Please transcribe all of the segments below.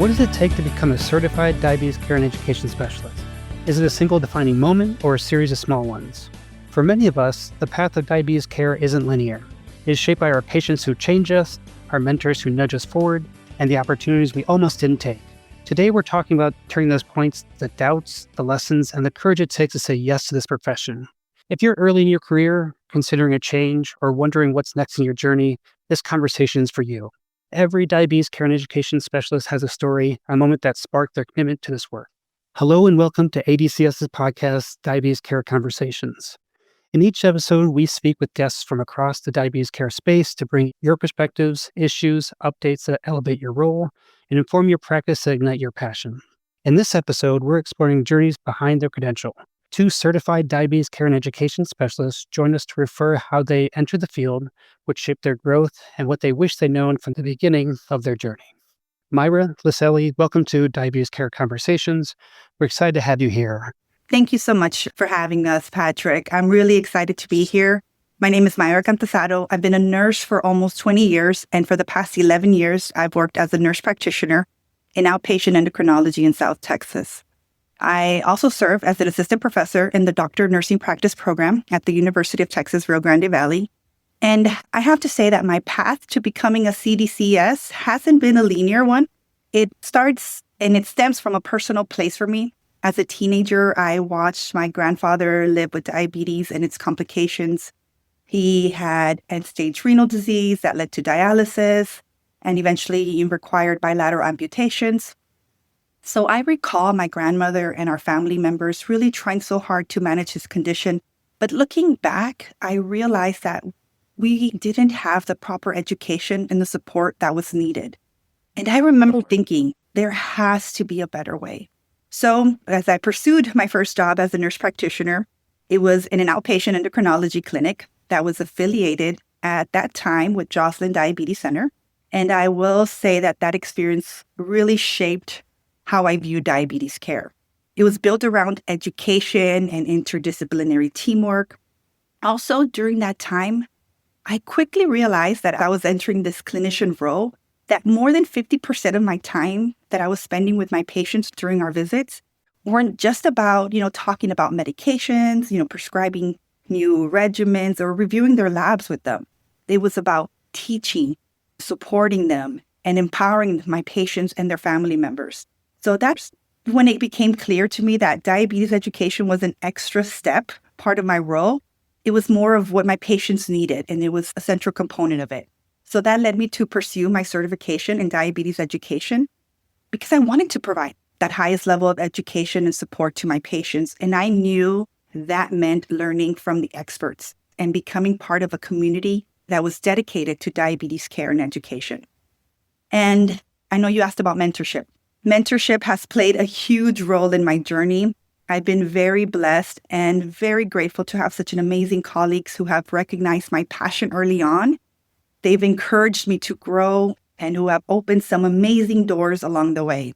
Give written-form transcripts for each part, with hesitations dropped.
What does it take to become a certified diabetes care and education specialist? Is it a single defining moment or a series of small ones? For many of us, the path of diabetes care isn't linear. It is shaped by our patients who change us, our mentors who nudge us forward, and the opportunities we almost didn't take. Today, we're talking about turning those points, the doubts, the lessons, and the courage it takes to say yes to this profession. If you're early in your career, considering a change, or wondering what's next in your journey, this conversation is for you. Every diabetes care and education specialist has a story, a moment that sparked their commitment to this work. Hello and welcome to CDCES's podcast, Diabetes Care Conversations. In each episode, we speak with guests from across the diabetes care space to bring your perspectives, issues, updates that elevate your role, and inform your practice to ignite your passion. In this episode, we're exploring journeys behind their credential. Two certified diabetes care and education specialists join us to refer how they entered the field, what shaped their growth, and what they wish they'd known from the beginning of their journey. Mayra, Liseli, welcome to Diabetes Care Conversations. We're excited to have you here. Thank you so much for having us, Patrick. I'm really excited to be here. My name is Mayra Cantazaro. I've been a nurse for almost 20 years, and for the past 11 years, I've worked as a nurse practitioner in outpatient endocrinology in South Texas. I also serve as an assistant professor in the Doctor of Nursing Practice program at the University of Texas, Rio Grande Valley. And I have to say that my path to becoming a CDCES hasn't been a linear one. It starts and it stems from a personal place for me. As a teenager, I watched my grandfather live with diabetes and its complications. He had end-stage renal disease that led to dialysis and eventually required bilateral amputations. So I recall my grandmother and our family members really trying so hard to manage his condition. But looking back, I realized that we didn't have the proper education and the support that was needed. And I remember thinking, there has to be a better way. So as I pursued my first job as a nurse practitioner, it was in an outpatient endocrinology clinic that was affiliated at that time with Joslin Diabetes Center. And I will say that that experience really shaped how I view diabetes care. It was built around education and interdisciplinary teamwork. Also, during that time, I quickly realized that I was entering this clinician role, that more than 50% of my time that I was spending with my patients during our visits weren't just about, talking about medications, prescribing new regimens or reviewing their labs with them. It was about teaching, supporting them, and empowering my patients and their family members. So that's when it became clear to me that diabetes education was an extra step, part of my role. It was more of what my patients needed, and it was a central component of it. So that led me to pursue my certification in diabetes education because I wanted to provide that highest level of education and support to my patients. And I knew that meant learning from the experts and becoming part of a community that was dedicated to diabetes care and education. And I know you asked about mentorship. Mentorship has played a huge role in my journey. I've been very blessed and very grateful to have such an amazing colleagues who have recognized my passion early on. They've encouraged me to grow and who have opened some amazing doors along the way.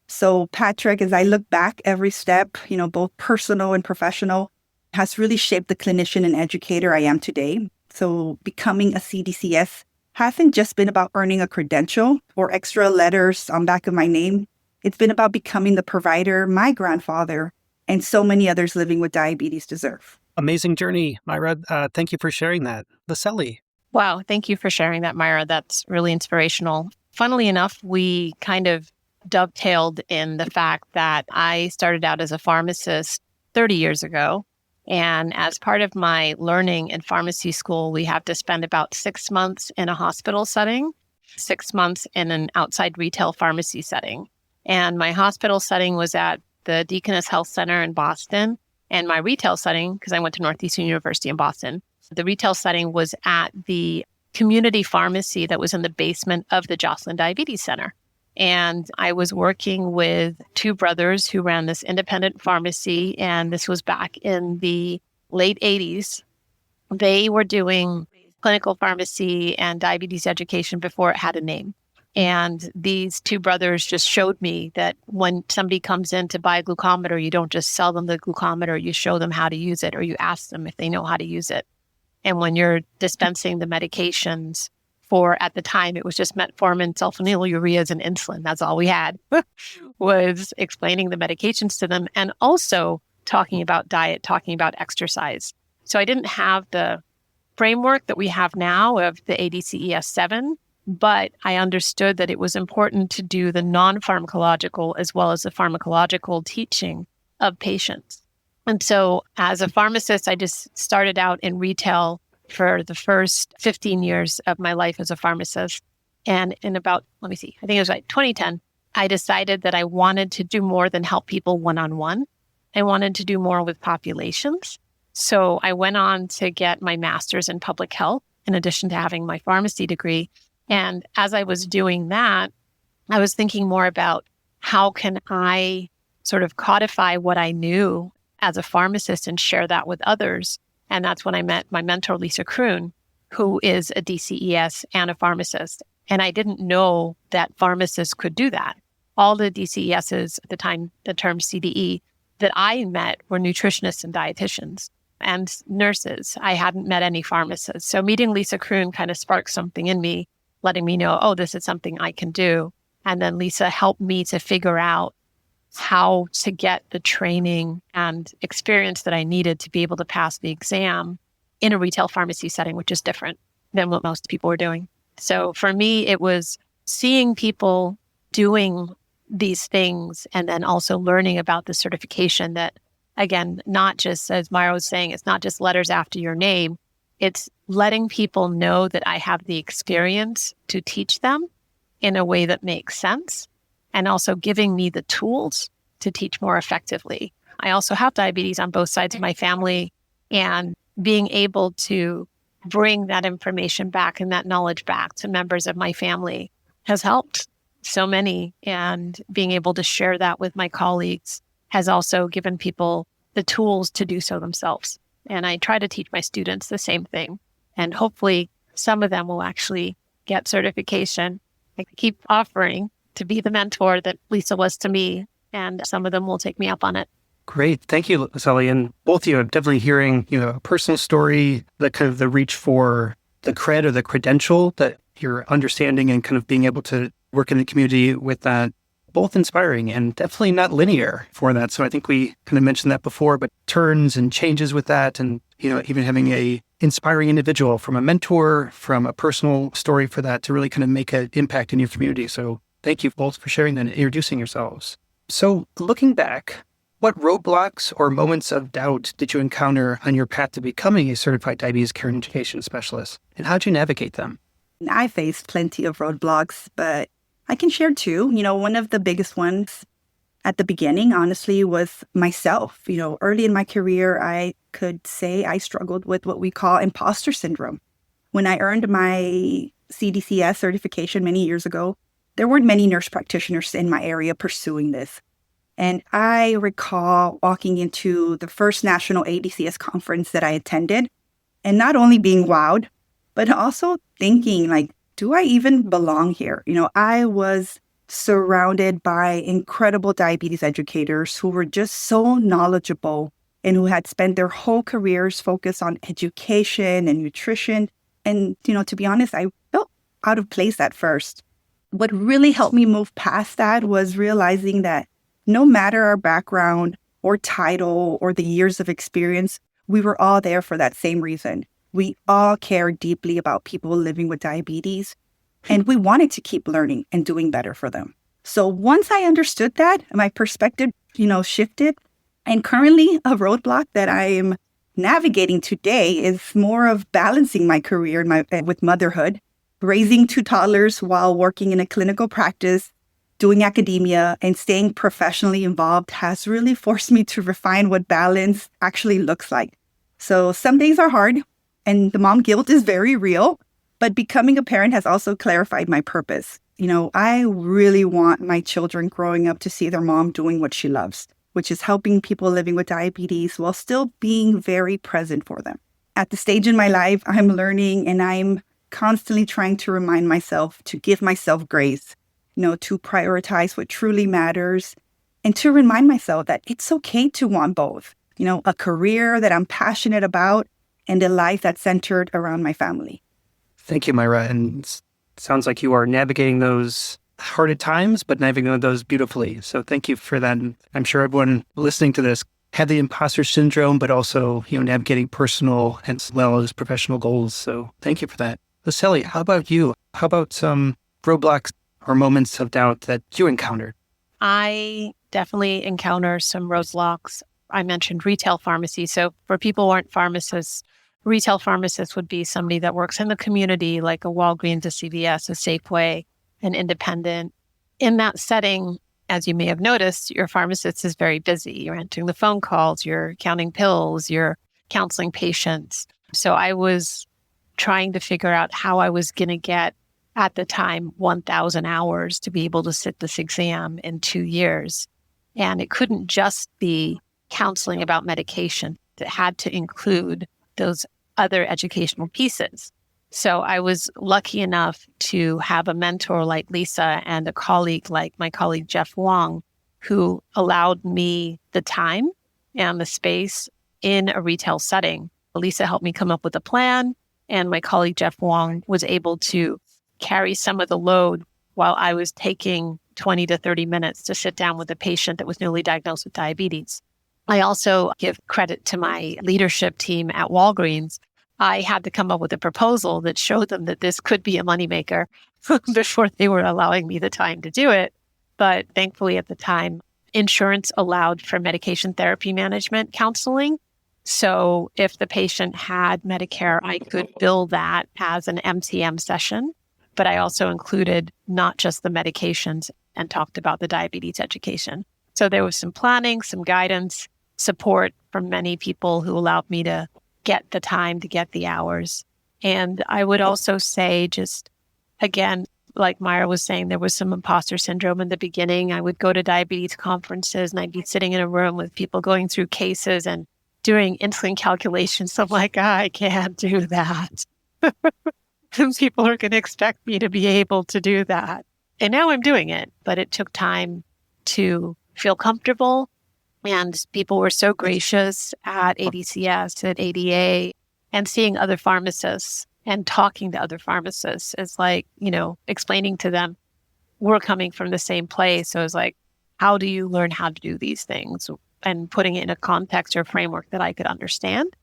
So Patrick, as I look back, every step, both personal and professional, has really shaped the clinician and educator I am today. So becoming a CDCES hasn't just been about earning a credential or extra letters on back of my name. It's been about becoming the provider my grandfather and so many others living with diabetes deserve. Amazing journey, Mayra. Thank you for sharing that. Liseli. Wow, thank you for sharing that, Mayra. That's really inspirational. Funnily enough, we kind of dovetailed in the fact that I started out as a pharmacist 30 years ago. And as part of my learning in pharmacy school, we have to spend about 6 months in a hospital setting, 6 months in an outside retail pharmacy setting. And my hospital setting was at the Deaconess Health Center in Boston. And my retail setting, because I went to Northeastern University in Boston, the retail setting was at the community pharmacy that was in the basement of the Joslin Diabetes Center. And I was working with two brothers who ran this independent pharmacy, and this was back in the late 80s. They were doing clinical pharmacy and diabetes education before it had a name. And these two brothers just showed me that when somebody comes in to buy a glucometer, you don't just sell them the glucometer, you show them how to use it, or you ask them if they know how to use it. And when you're dispensing the medications at the time, it was just metformin, sulfonylureas, and insulin. That's all we had, was explaining the medications to them and also talking about diet, talking about exercise. So I didn't have the framework that we have now of the CDCES 7, but I understood that it was important to do the non-pharmacological as well as the pharmacological teaching of patients. And so as a pharmacist, I just started out in retail for the first 15 years of my life as a pharmacist. And in about, I think it was like 2010, I decided that I wanted to do more than help people one-on-one. I wanted to do more with populations. So I went on to get my master's in public health, in addition to having my pharmacy degree. And as I was doing that, I was thinking more about how can I sort of codify what I knew as a pharmacist and share that with others. And that's when I met my mentor, Lisa Kroon, who is a DCES and a pharmacist. And I didn't know that pharmacists could do that. All the DCESs at the time, the term CDE, that I met were nutritionists and dietitians and nurses. I hadn't met any pharmacists. So meeting Lisa Kroon kind of sparked something in me, letting me know, oh, this is something I can do. And then Lisa helped me to figure out how to get the training and experience that I needed to be able to pass the exam in a retail pharmacy setting, which is different than what most people were doing. So for me, it was seeing people doing these things and then also learning about the certification that, again, not just, as Mayra was saying, it's not just letters after your name. It's letting people know that I have the experience to teach them in a way that makes sense, and also giving me the tools to teach more effectively. I also have diabetes on both sides of my family, and being able to bring that information back and that knowledge back to members of my family has helped so many. And being able to share that with my colleagues has also given people the tools to do so themselves. And I try to teach my students the same thing. And hopefully some of them will actually get certification. I keep offering to be the mentor that Lisa was to me, and some of them will take me up on it. Great. Thank you, Liseli. And both of you, I'm definitely hearing, a personal story, the kind of the reach for the cred or the credential that you're understanding and kind of being able to work in the community with that, both inspiring and definitely not linear for that. So I think we kind of mentioned that before, but turns and changes with that, and, even having a inspiring individual from a mentor, from a personal story for that to really kind of make an impact in your community. So thank you both for sharing that and introducing yourselves. So looking back, what roadblocks or moments of doubt did you encounter on your path to becoming a certified diabetes care and education specialist? And how did you navigate them? I faced plenty of roadblocks, but I can share two. One of the biggest ones at the beginning, honestly, was myself. Early in my career, I could say I struggled with what we call imposter syndrome. When I earned my CDCES certification many years ago, there weren't many nurse practitioners in my area pursuing this. And I recall walking into the first national ADCS conference that I attended and not only being wowed, but also thinking, do I even belong here? I was surrounded by incredible diabetes educators who were just so knowledgeable and who had spent their whole careers focused on education and nutrition. And, to be honest, I felt out of place at first. What really helped me move past that was realizing that no matter our background or title or the years of experience, we were all there for that same reason. We all care deeply about people living with diabetes, and we wanted to keep learning and doing better for them. So once I understood that, my perspective, shifted. And currently a roadblock that I am navigating today is more of balancing my career with motherhood, raising two toddlers while working in a clinical practice, doing academia, and staying professionally involved has really forced me to refine what balance actually looks like. So some days are hard, and the mom guilt is very real, but becoming a parent has also clarified my purpose. I really want my children growing up to see their mom doing what she loves, which is helping people living with diabetes while still being very present for them. At the stage in my life, I'm learning, and I'm constantly trying to remind myself to give myself grace, to prioritize what truly matters, and to remind myself that it's okay to want both, a career that I'm passionate about and a life that's centered around my family. Thank you, Mayra. And it sounds like you are navigating those hard at times, but navigating those beautifully. So thank you for that. And I'm sure everyone listening to this had the imposter syndrome, but also, navigating personal as well as professional goals. So thank you for that. Liseli, how about you? How about some roadblocks or moments of doubt that you encountered? I definitely encounter some roadblocks. I mentioned retail pharmacy. So for people who aren't pharmacists, retail pharmacist would be somebody that works in the community, like a Walgreens, a CVS, a Safeway, an independent. In that setting, as you may have noticed, your pharmacist is very busy. You're answering the phone calls, you're counting pills, you're counseling patients. So I was trying to figure out how I was going to get, at the time, 1,000 hours to be able to sit this exam in 2 years. And it couldn't just be counseling about medication. It had to include those other educational pieces. So I was lucky enough to have a mentor like Lisa and a colleague like my colleague Jeff Wong, who allowed me the time and the space in a retail setting. Lisa helped me come up with a plan, and my colleague Jeff Wong was able to carry some of the load while I was taking 20 to 30 minutes to sit down with a patient that was newly diagnosed with diabetes. I also give credit to my leadership team at Walgreens. I had to come up with a proposal that showed them that this could be a moneymaker before they were allowing me the time to do it. But thankfully at the time, insurance allowed for medication therapy management counseling. So if the patient had Medicare, I could bill that as an MTM session. But I also included not just the medications and talked about the diabetes education. So there was some planning, some guidance, support from many people who allowed me to get the time, to get the hours. And I would also say, just again, like Mayra was saying, there was some imposter syndrome in the beginning. I would go to diabetes conferences and I'd be sitting in a room with people going through cases and doing insulin calculations. So I'm like, I can't do that. And people are going to expect me to be able to do that. And now I'm doing it, but it took time to feel comfortable. And people were so gracious at ADCS, at ADA, and seeing other pharmacists and talking to other pharmacists is like, explaining to them, we're coming from the same place. So it's like, how do you learn how to do these things? And putting it in a context or framework that I could understand.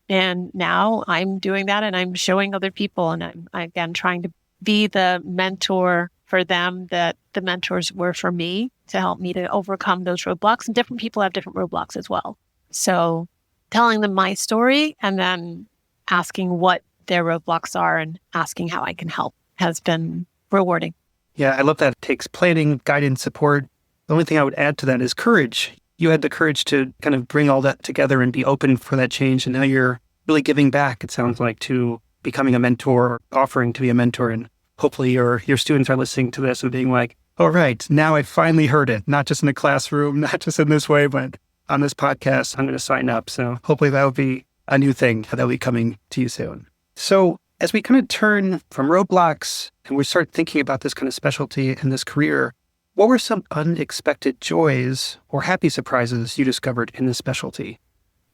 And now I'm doing that and I'm showing other people. And I'm, again, trying to be the mentor for them that the mentors were for me to help me to overcome those roadblocks. And different people have different roadblocks as well. So telling them my story and then asking what their roadblocks are and asking how I can help has been rewarding. Yeah, I love that. It takes planning, guidance, support. The only thing I would add to that is courage. You had the courage to kind of bring all that together and be open for that change. And now you're really giving back, it sounds like, to becoming a mentor, or offering to be a mentor. And hopefully your students are listening to this and being like, all right, now I finally heard it, not just in a classroom, not just in this way, but on this podcast, I'm going to sign up. So hopefully that will be a new thing that will be coming to you soon. So as we kind of turn from roadblocks and we start thinking about this kind of specialty and this career, what were some unexpected joys or happy surprises you discovered in this specialty?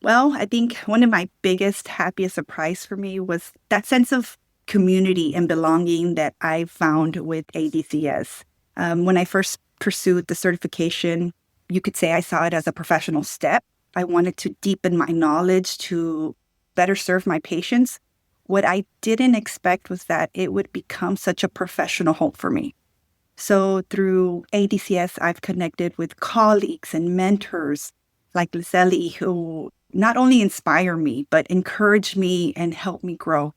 Well, I think one of my biggest, happiest surprise for me was that sense of community and belonging that I found with ADCS. When I first pursued the certification, you could say I saw it as a professional step. I wanted to deepen my knowledge to better serve my patients. What I didn't expect was that it would become such a professional home for me. So through ADCS, I've connected with colleagues and mentors like Liseli, who not only inspire me, but encourage me and help me grow.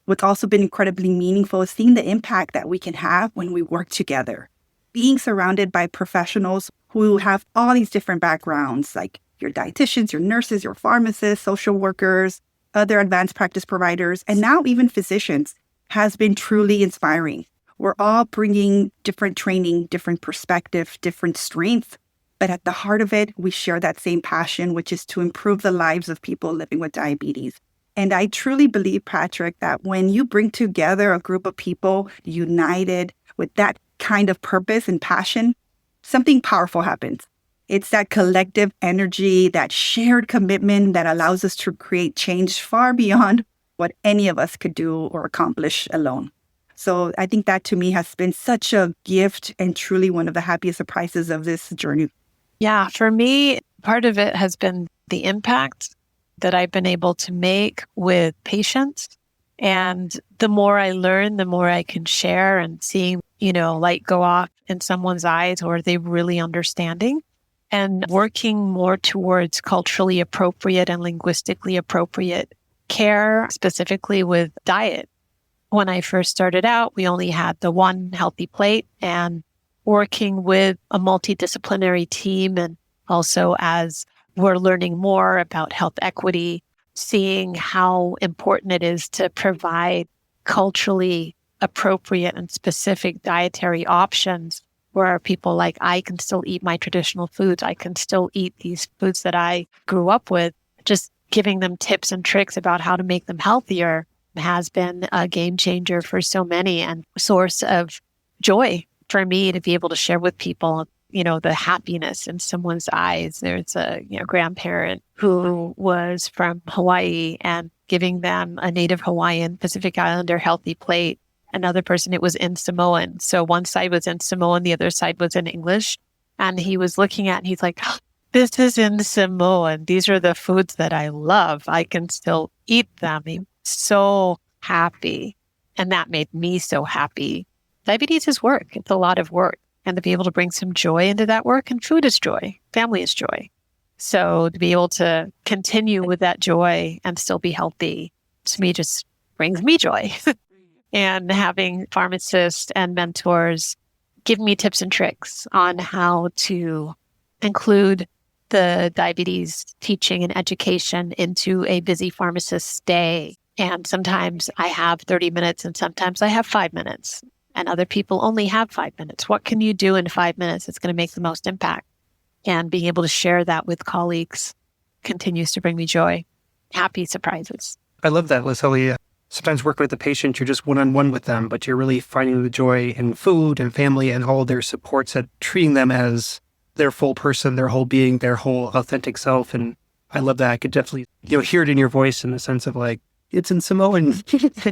What's also been incredibly meaningful is seeing the impact that we can have when we work together. Being surrounded by professionals who have all these different backgrounds, like your dietitians, your nurses, your pharmacists, social workers, other advanced practice providers, and now even physicians, has been truly inspiring. We're all bringing different training, different perspective, different strength. But at the heart of it, we share that same passion, which is to improve the lives of people living with diabetes. And I truly believe, Patrick, that when you bring together a group of people united with that kind of purpose and passion, something powerful happens. It's that collective energy, that shared commitment that allows us to create change far beyond what any of us could do or accomplish alone. So I think that to me has been such a gift and truly one of the happiest surprises of this journey. Yeah, for me, part of it has been the impact that I've been able to make with patients. And the more I learn, the more I can share, and seeing, light go off in someone's eyes, or are they really understanding? And working more towards culturally appropriate and linguistically appropriate care, specifically with diet. When I first started out, we only had the one healthy plate, and working with a multidisciplinary team, and also as we're learning more about health equity, seeing how important it is to provide culturally appropriate and specific dietary options where people like, I can still eat my traditional foods. I can still eat these foods that I grew up with. Just giving them tips and tricks about how to make them healthier has been a game changer for so many, and source of joy for me to be able to share with people, the happiness in someone's eyes. There's a grandparent who was from Hawaii, and giving them a native Hawaiian Pacific Islander healthy plate. Another person, it was in Samoan. So one side was in Samoan, the other side was in English. And he was looking at, and he's like, this is in Samoan. These are the foods that I love. I can still eat them. He was so happy. And that made me so happy. Diabetes is work. It's a lot of work. And to be able to bring some joy into that work, and food is joy, family is joy. So to be able to continue with that joy and still be healthy, to me, just brings me joy. And having pharmacists and mentors give me tips and tricks on how to include the diabetes teaching and education into a busy pharmacist's day. And sometimes I have 30 minutes and sometimes I have 5 minutes, and other people only have 5 minutes. What can you do in 5 minutes that's going to make the most impact? And being able to share that with colleagues continues to bring me joy. Happy surprises. I love that, Liseli. Sometimes working with the patient, you're just one-on-one with them, but you're really finding the joy in food and family and all their supports, and treating them as their full person, their whole being, their whole authentic self. And I love that. I could definitely, hear it in your voice in the sense of like, it's in Samoan.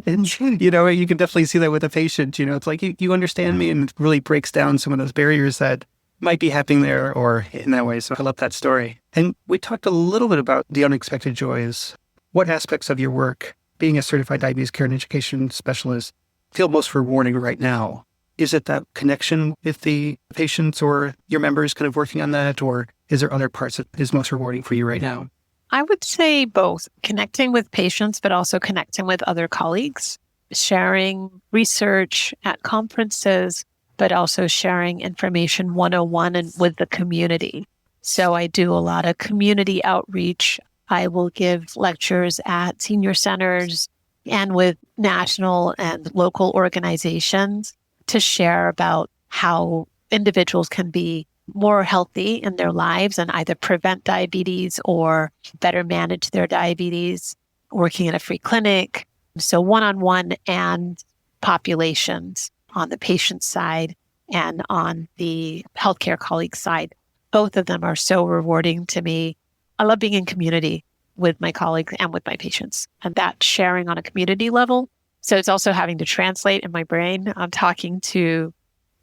And, you can definitely see that with a patient. It's like, you understand me, and it really breaks down some of those barriers that might be happening there or in that way. So I love that story. And we talked a little bit about the unexpected joys. What aspects of your work, being a certified diabetes care and education specialist, feel most rewarding right now? Is it that connection with the patients or your members kind of working on that? Or is there other parts that is most rewarding for you right now? I would say both. Connecting with patients, but also connecting with other colleagues, sharing research at conferences, but also sharing information one-on-one and with the community. So I do a lot of community outreach. I will give lectures at senior centers and with national and local organizations to share about how individuals can be more healthy in their lives and either prevent diabetes or better manage their diabetes, working in a free clinic. So one-on-one and populations on the patient side and on the healthcare colleague side. Both of them are so rewarding to me. I love being in community with my colleagues and with my patients, and that sharing on a community level. So it's also having to translate in my brain. I'm talking to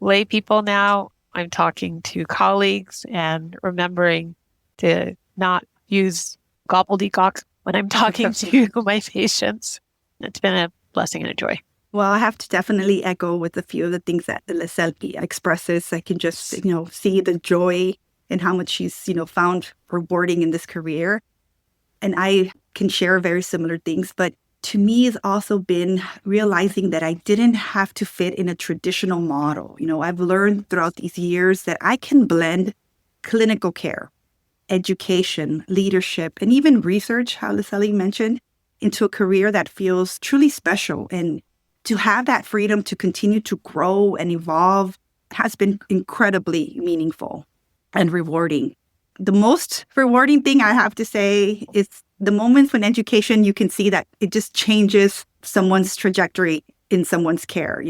lay people now. I'm talking to colleagues and remembering to not use gobbledygook when I'm talking to my patients. It's been a blessing and a joy. Well, I have to definitely echo with a few of the things that Liseli expresses. I can just, see the joy and how much she's, found rewarding in this career. And I can share very similar things. But to me, it's also been realizing that I didn't have to fit in a traditional model. I've learned throughout these years that I can blend clinical care, education, leadership, and even research, how Liseli mentioned, into a career that feels truly special. And to have that freedom to continue to grow and evolve has been incredibly meaningful and rewarding. The most rewarding thing I have to say is the moments when education, you can see that it just changes someone's trajectory in someone's care.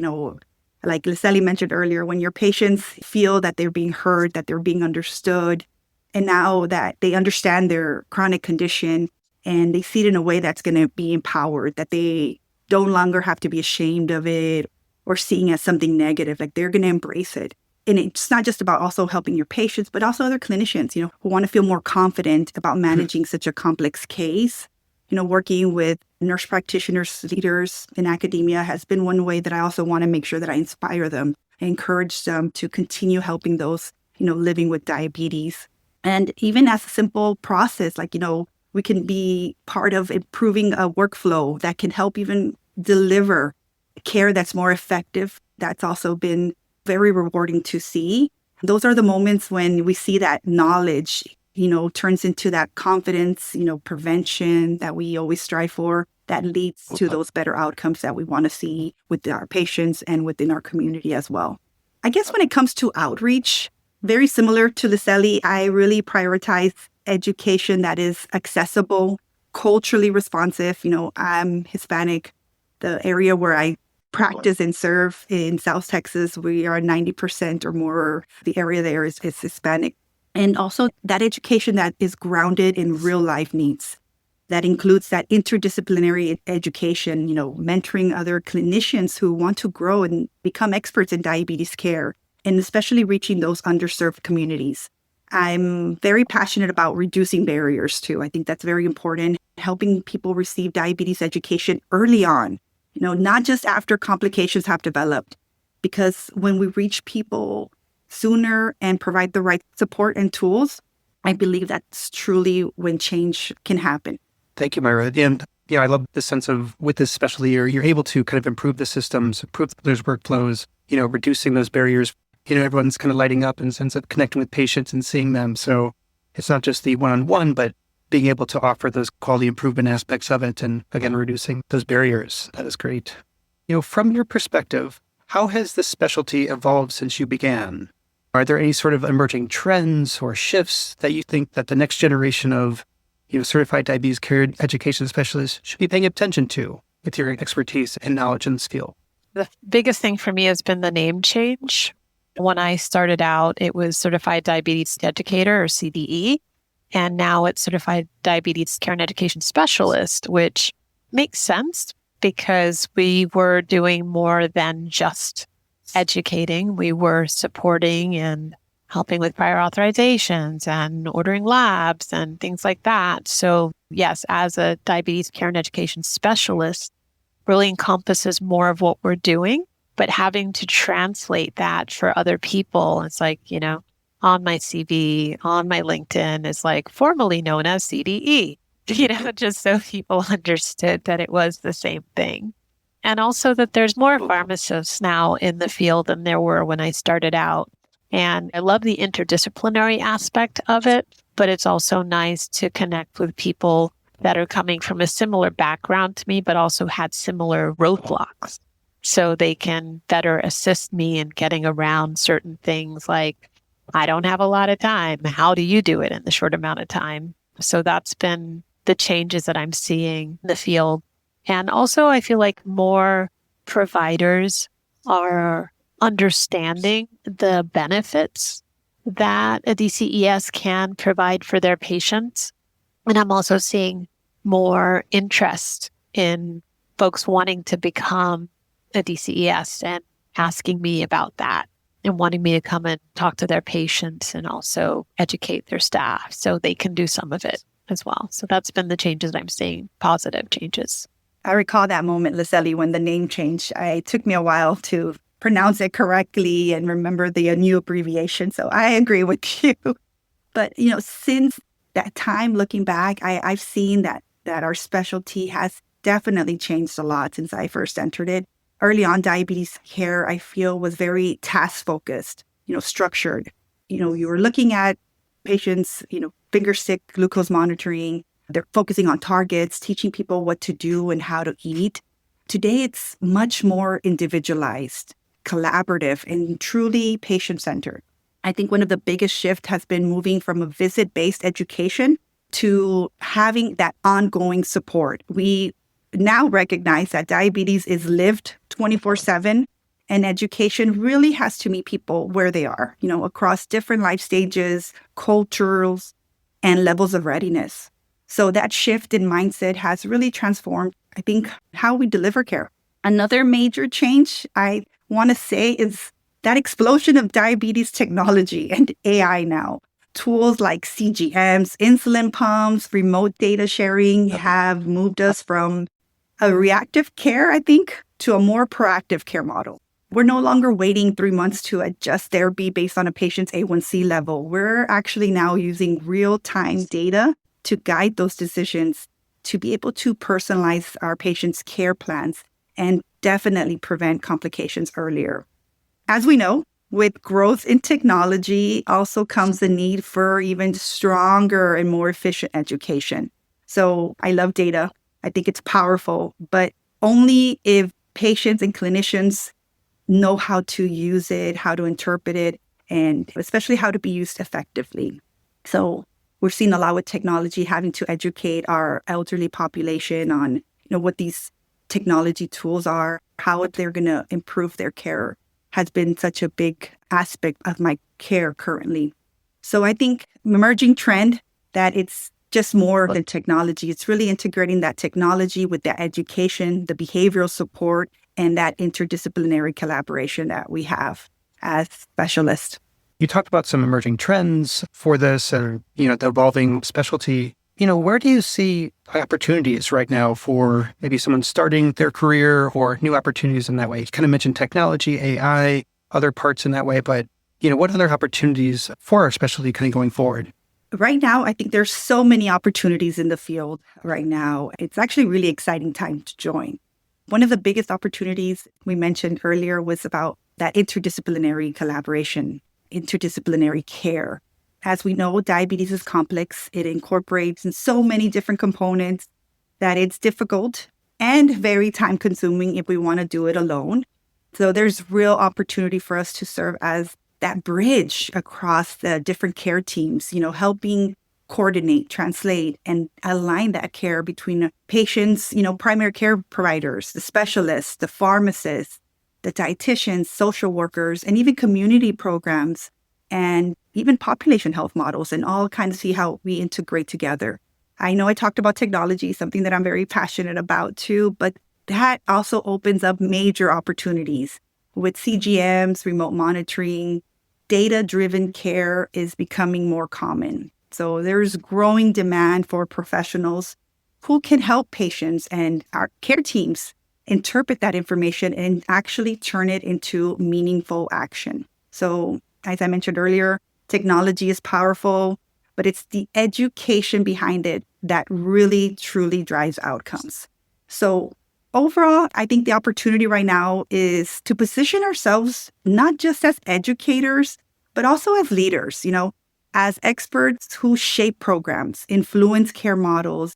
Like Liseli mentioned earlier, when your patients feel that they're being heard, that they're being understood, and now that they understand their chronic condition, and they see it in a way that's going to be empowered, that they no longer have to be ashamed of it or seeing as something negative. Like, they're going to embrace it. And it's not just about also helping your patients, but also other clinicians, who want to feel more confident about managing such a complex case. Working with nurse practitioners, leaders in academia has been one way that I also want to make sure that I inspire them, I encourage them to continue helping those, living with diabetes. And even as a simple process, like, we can be part of improving a workflow that can help even deliver care that's more effective. That's also been very rewarding to see. Those are the moments when we see that knowledge, turns into that confidence, prevention that we always strive for, that leads to those better outcomes that we want to see with our patients and within our community as well. I guess when it comes to outreach, very similar to Liseli, I really prioritize education that is accessible, culturally responsive. I'm Hispanic. The area where I practice and serve in South Texas, we are 90% or more. The area there is Hispanic. And also that education that is grounded in real life needs. That includes that interdisciplinary education, mentoring other clinicians who want to grow and become experts in diabetes care, and especially reaching those underserved communities. I'm very passionate about reducing barriers too. I think that's very important. Helping people receive diabetes education early on, not just after complications have developed. Because when we reach people sooner and provide the right support and tools, I believe that's truly when change can happen. Thank you, Mayra. And I love the sense of, with this specialty, you're able to kind of improve the systems, improve those workflows, reducing those barriers. Everyone's kind of lighting up in the sense of connecting with patients and seeing them. So it's not just the one-on-one, but being able to offer those quality improvement aspects of it and, again, reducing those barriers. That is great. From your perspective, how has this specialty evolved since you began? Are there any sort of emerging trends or shifts that you think that the next generation of certified diabetes care education specialists should be paying attention to with your expertise and knowledge in this field? The biggest thing for me has been the name change. When I started out, it was Certified Diabetes Educator, or CDE, and now it's Certified Diabetes Care and Education Specialist, which makes sense because we were doing more than just educating. We were supporting and helping with prior authorizations and ordering labs and things like that. So yes, as a diabetes care and education specialist, really encompasses more of what we're doing, but having to translate that for other people, it's like, on my CV, on my LinkedIn is like formerly known as CDE, just so people understood that it was the same thing. And also that there's more pharmacists now in the field than there were when I started out. And I love the interdisciplinary aspect of it, but it's also nice to connect with people that are coming from a similar background to me, but also had similar roadblocks. So they can better assist me in getting around certain things like, I don't have a lot of time. How do you do it in the short amount of time? So that's been the changes that I'm seeing in the field. And also, I feel like more providers are understanding the benefits that a DCES can provide for their patients. And I'm also seeing more interest in folks wanting to become a DCES and asking me about that and wanting me to come and talk to their patients and also educate their staff so they can do some of it as well. So that's been the changes that I'm seeing, positive changes. I recall that moment, Liseli, when the name changed. It took me a while to pronounce it correctly and remember the new abbreviation. So I agree with you. But, since that time, looking back, I've seen that our specialty has definitely changed a lot since I first entered it. Early on, diabetes care, I feel, was very task-focused, structured. You were looking at patients, finger stick glucose monitoring. They're focusing on targets, teaching people what to do and how to eat. Today, it's much more individualized, collaborative, and truly patient-centered. I think one of the biggest shifts has been moving from a visit-based education to having that ongoing support. We now recognize that diabetes is lived 24/7, and education really has to meet people where they are, across different life stages, cultures, and levels of readiness. So that shift in mindset has really transformed, I think, how we deliver care. Another major change I want to say is that explosion of diabetes technology and AI now. Tools like CGMs, insulin pumps, remote data sharing have moved us from a reactive care, I think, to a more proactive care model. We're no longer waiting 3 months to adjust therapy based on a patient's A1C level. We're actually now using real-time data to guide those decisions, to be able to personalize our patients' care plans and definitely prevent complications earlier. As we know, with growth in technology also comes the need for even stronger and more efficient education. So I love data. I think it's powerful, but only if patients and clinicians know how to use it, how to interpret it, and especially how to be used effectively. So we've seen a lot with technology having to educate our elderly population on, what these technology tools are, how they're going to improve their care has been such a big aspect of my care currently. So I think emerging trend that it's just more than technology. It's really integrating that technology with the education, the behavioral support, and that interdisciplinary collaboration that we have as specialists. You talked about some emerging trends for this and, the evolving specialty. Where do you see opportunities right now for maybe someone starting their career or new opportunities in that way? You kind of mentioned technology, AI, other parts in that way, but, what other opportunities for our specialty kind of going forward? Right now, I think there's so many opportunities in the field right now. It's actually a really exciting time to join. One of the biggest opportunities we mentioned earlier was about that interdisciplinary collaboration, interdisciplinary care. As we know, diabetes is complex. It incorporates in so many different components that it's difficult and very time-consuming if we want to do it alone. So there's real opportunity for us to serve as that bridge across the different care teams, helping coordinate, translate, and align that care between patients, primary care providers, the specialists, the pharmacists, the dietitians, social workers, and even community programs, and even population health models, and all kind of see how we integrate together. I know I talked about technology, something that I'm very passionate about too, but that also opens up major opportunities. With CGMs, remote monitoring, data-driven care is becoming more common. So there's growing demand for professionals who can help patients and our care teams interpret that information and actually turn it into meaningful action. So as I mentioned earlier, technology is powerful, but it's the education behind it that really, truly drives outcomes. So overall, I think the opportunity right now is to position ourselves not just as educators, but also as leaders, as experts who shape programs, influence care models,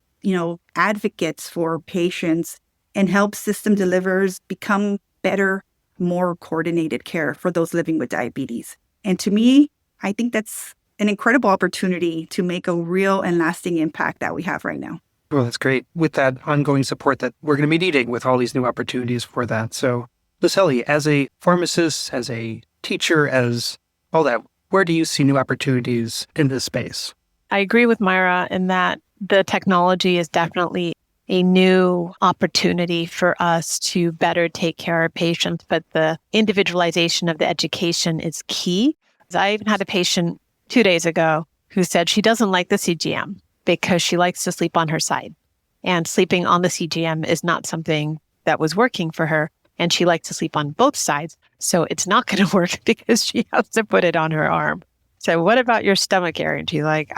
advocates for patients, and help system delivers become better, more coordinated care for those living with diabetes. And to me, I think that's an incredible opportunity to make a real and lasting impact that we have right now. Well, that's great with that ongoing support that we're going to be needing with all these new opportunities for that. So, Liseli, as a pharmacist, as a teacher, as all that, where do you see new opportunities in this space? I agree with Mayra in that the technology is definitely a new opportunity for us to better take care of patients, but the individualization of the education is key. I even had a patient 2 days ago who said she doesn't like the CGM because she likes to sleep on her side. And sleeping on the CGM is not something that was working for her. And she likes to sleep on both sides. So it's not going to work because she has to put it on her arm. So what about your stomach area? And she's like,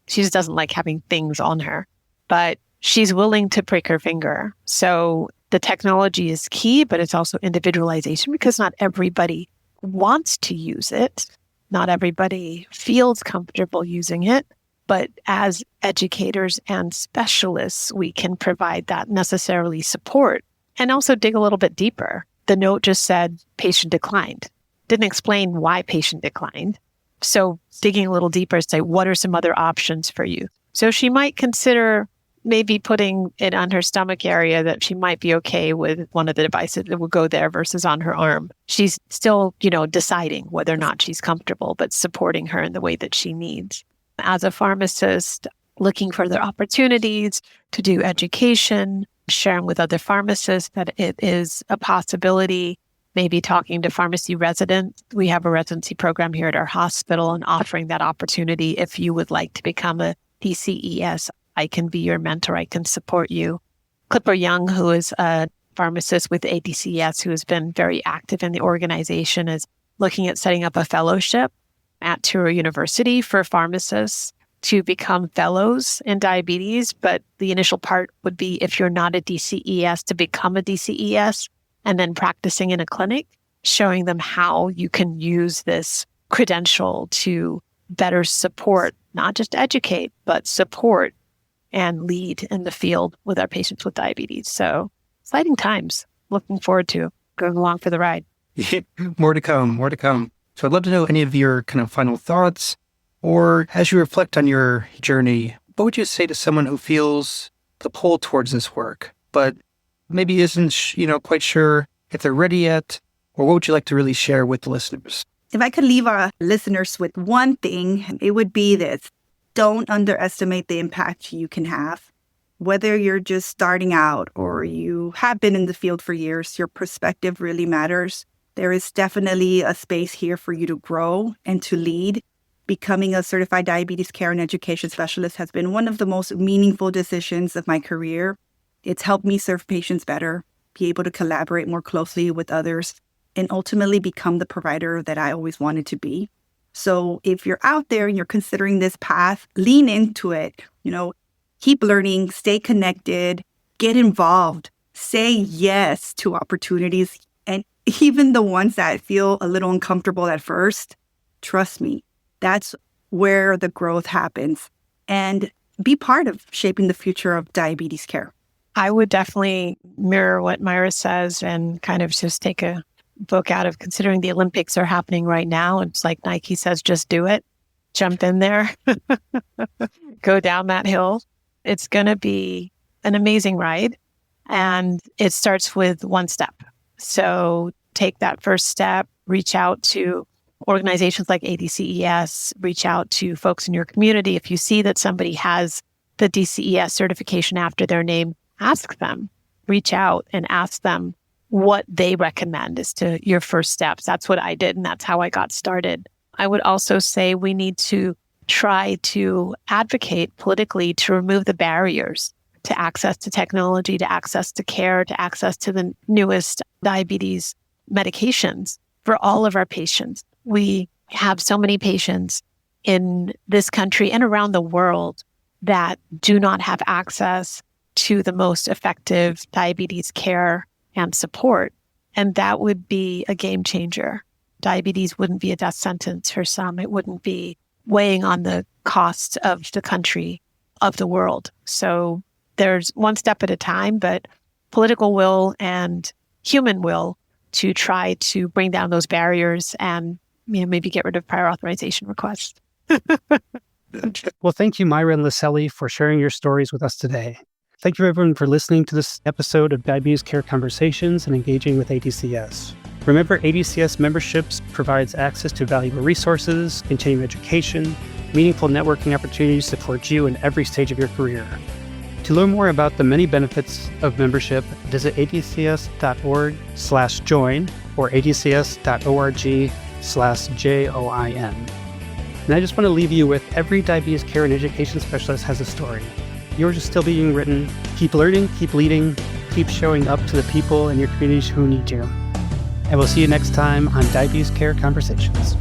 she just doesn't like having things on her. But she's willing to prick her finger. So the technology is key, but it's also individualization because not everybody wants to use it. Not everybody feels comfortable using it. But as educators and specialists, we can provide that necessarily support and also dig a little bit deeper. The note just said patient declined. Didn't explain why patient declined. So digging a little deeper, say, what are some other options for you? So she might consider maybe putting it on her stomach area that she might be okay with one of the devices that would go there versus on her arm. She's still, deciding whether or not she's comfortable, but supporting her in the way that she needs. As a pharmacist, looking for their opportunities to do education, sharing with other pharmacists that it is a possibility, maybe talking to pharmacy residents. We have a residency program here at our hospital and offering that opportunity. If you would like to become a DCES, I can be your mentor. I can support you. Clipper Young, who is a pharmacist with ADCES, who has been very active in the organization, is looking at setting up a fellowship at Touro University for pharmacists to become fellows in diabetes. But the initial part would be, if you're not a DCES, to become a DCES, and then practicing in a clinic, showing them how you can use this credential to better support, not just educate, but support and lead in the field with our patients with diabetes. So exciting times. Looking forward to going along for the ride. More to come, more to come. So I'd love to know any of your kind of final thoughts, or as you reflect on your journey, what would you say to someone who feels the pull towards this work, but maybe isn't, quite sure if they're ready yet? Or what would you like to really share with the listeners? If I could leave our listeners with one thing, it would be this: don't underestimate the impact you can have. Whether you're just starting out or you have been in the field for years, your perspective really matters. There is definitely a space here for you to grow and to lead. Becoming a certified diabetes care and education specialist has been one of the most meaningful decisions of my career. It's helped me serve patients better, be able to collaborate more closely with others, and ultimately become the provider that I always wanted to be. So if you're out there and you're considering this path, lean into it. Keep learning, stay connected, get involved, say yes to opportunities. And even the ones that feel a little uncomfortable at first, trust me, that's where the growth happens. And be part of shaping the future of diabetes care. I would definitely mirror what Mayra says and kind of just take a book out of considering the Olympics are happening right now. It's like Nike says, just do it. Jump in there. Go down that hill. It's going to be an amazing ride. And it starts with one step. So take that first step, reach out to organizations like ADCES, reach out to folks in your community. If you see that somebody has the DCES certification after their name, ask them, reach out and ask them what they recommend as to your first steps. That's what I did, and that's how I got started. I would also say we need to try to advocate politically to remove the barriers to access to technology, to access to care, to access to the newest diabetes medications for all of our patients. We have so many patients in this country and around the world that do not have access to the most effective diabetes care and support. And that would be a game changer. Diabetes wouldn't be a death sentence for some. It wouldn't be weighing on the cost of the country, of the world. So there's one step at a time, but political will and human will to try to bring down those barriers and maybe get rid of prior authorization requests. Well, thank you, Mayra and Liseli, for sharing your stories with us today. Thank you, everyone, for listening to this episode of Diabetes Care Conversations and engaging with ADCES. Remember, ADCES memberships provides access to valuable resources, continuing education, meaningful networking opportunities to support you in every stage of your career. To learn more about the many benefits of membership, visit adcs.org/join or adcs.org/join. And I just want to leave you with every diabetes care and education specialist has a story. Yours is still being written. Keep learning, keep leading, keep showing up to the people in your communities who need you. And we'll see you next time on Diabetes Care Conversations.